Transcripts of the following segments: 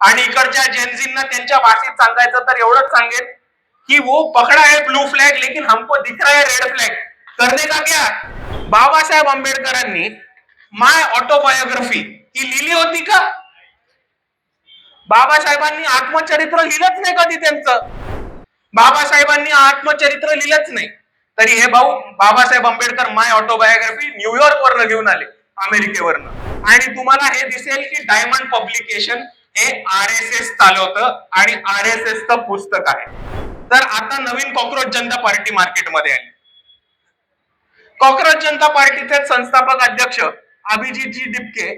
आणि इकडच्या जेनझींना त्यांच्या भाषेत सांगायचं तर एवढंच सांगेल कि वो पकड़ा है ब्लू फ्लैग लेकिन हमको दिख रहा है रेड फ्लैग, करने का क्या? बाबासाहेब आंबेडकरांनी माय ऑटोबायोग्राफी ही लिहिली होती का? बाबासाहेबांनी आत्मचरित्र लिहिलंच नाही कधी त्यांचं. बाबासाहेबांनी आत्मचरित्र लिहिलंच नाही. तरी हे भाऊ बाबासाहेब आंबेडकर माय ऑटोबायोग्राफी न्यूयॉर्क वरनं घेऊन आले, अमेरिकेवरनं. आणि तुम्हाला हे दिसेल की डायमंड पब्लिकेशन हे RSS चालवतं आणि RSS चं पुस्तक आहे. तर आता नवीन कॉक्रोच जनता पार्टी मार्केटमध्ये आली. कॉक्रोच जनता पार्टीचे संस्थापक अध्यक्ष अभिजितजी डिपके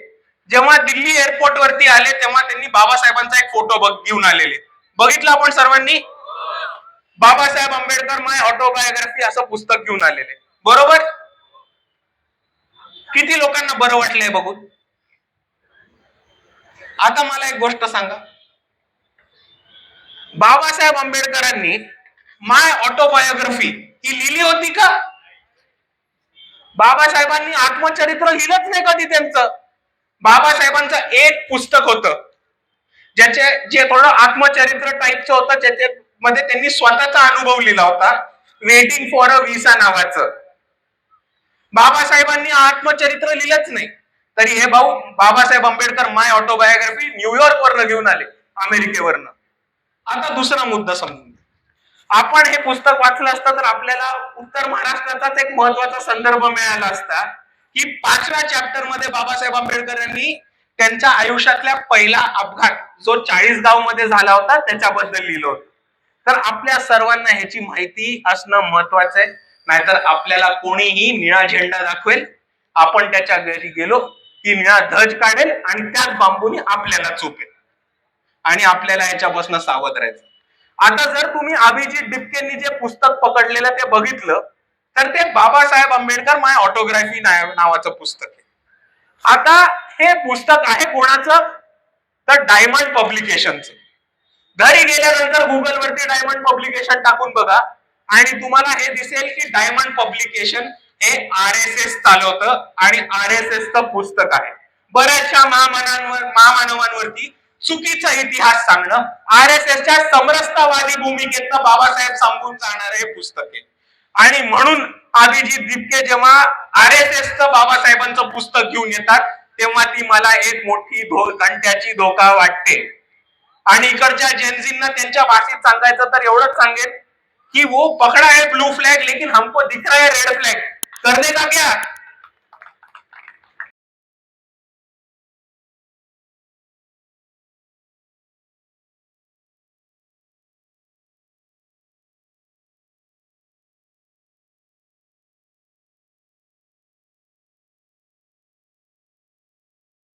जेव्हा दिल्ली एअरपोर्ट वरती आले तेव्हा त्यांनी बाबासाहेबांचा एक फोटो घेऊन आलेले. बघितलं आपण सर्वांनी. बाबासाहेब आंबेडकर माय ऑटोबायोग्राफी असं पुस्तक घेऊन आलेले, बरोबर? किती लोकांना बरं वाटलंय बघून? आता मला एक गोष्ट सांगा, बाबासाहेब आंबेडकरांनी माय ऑटोबायोग्राफी ही लिहिली होती का? बाबासाहेबांनी आत्मचरित्र लिहिलंच नाही कधी त्यांचं. बाबासाहेबांचं एक पुस्तक होतं जे थोडं आत्मचरित्र टाईपचं होतं, ज्याच्यामध्ये त्यांनी स्वतःचा अनुभव लिहिला होता, वेटिंग फॉर अ व्हिसा नावाचं. बाबासाहेबांनी आत्मचरित्र लिहिलंच नाही. तरी हे भाऊ बाबासाहेब आंबेडकर माय ऑटोबायोग्राफी न्यूयॉर्क वरनं घेऊन आले, अमेरिकेवरनं. आता दुसरा मुद्दा समजून, आपण हे पुस्तक वाचलं असतं तर आपल्याला उत्तर महाराष्ट्राचाच एक महत्वाचा संदर्भ मिळाला असता की 5व्या चॅप्टर मध्ये बाबासाहेब आंबेडकर यांनी त्यांच्या आयुष्यातल्या पहिला अपघात जो 40गाव मध्ये झाला होता त्याच्याबद्दल लिहिलं होतं. तर आपल्या सर्वांना ह्याची माहिती असणं महत्वाचं आहे. नाहीतर आपल्याला कोणीही निळा झेंडा दाखवेल, आपण त्याच्या घरी गेलो की निळा ध्वज काढेल आणि त्याच बांबूने आपल्याला चोपेल आणि आपल्याला याच्यापासून सावध राहायचं. आता जर तुम्ही अभिजित डिपकेंनी जे पुस्तक पकडलेलं ते बघितलं तर ते बाबासाहेब आंबेडकर माय ऑटोग्राफी नावाचं पुस्तक आहे. आता हे पुस्तक आहे कोणाचं? तर डायमंड पब्लिकेशनचं. घरी गेल्यानंतर गुगल वरती डायमंड पब्लिकेशन टाकून बघा आणि तुम्हाला हे दिसेल की डायमंड पब्लिकेशन हे RSS चालवतं आणि RSS चं पुस्तक आहे. बऱ्याचशा महामानवांवरती चुकीचा इतिहास सांगणं, RSSच्या समरसतावादी भूमिकेतनं बाबासाहेब सांगून जाणारे हे पुस्तक आहे. आणि म्हणून अभिजित डिपके जेव्हा RSSचं बाबासाहेबांचं पुस्तक घेऊन येतात तेव्हा ती मला एक मोठी घंट्याची धोका वाटते. आणि इकडच्या जेनझींना त्यांच्या भाषेत सांगायचं तर एवढंच सांगेल कि वो पकड़ा है ब्लू फ्लैग लेकिन हमको दिख रहा है रेड फ्लैग, करने का क्या?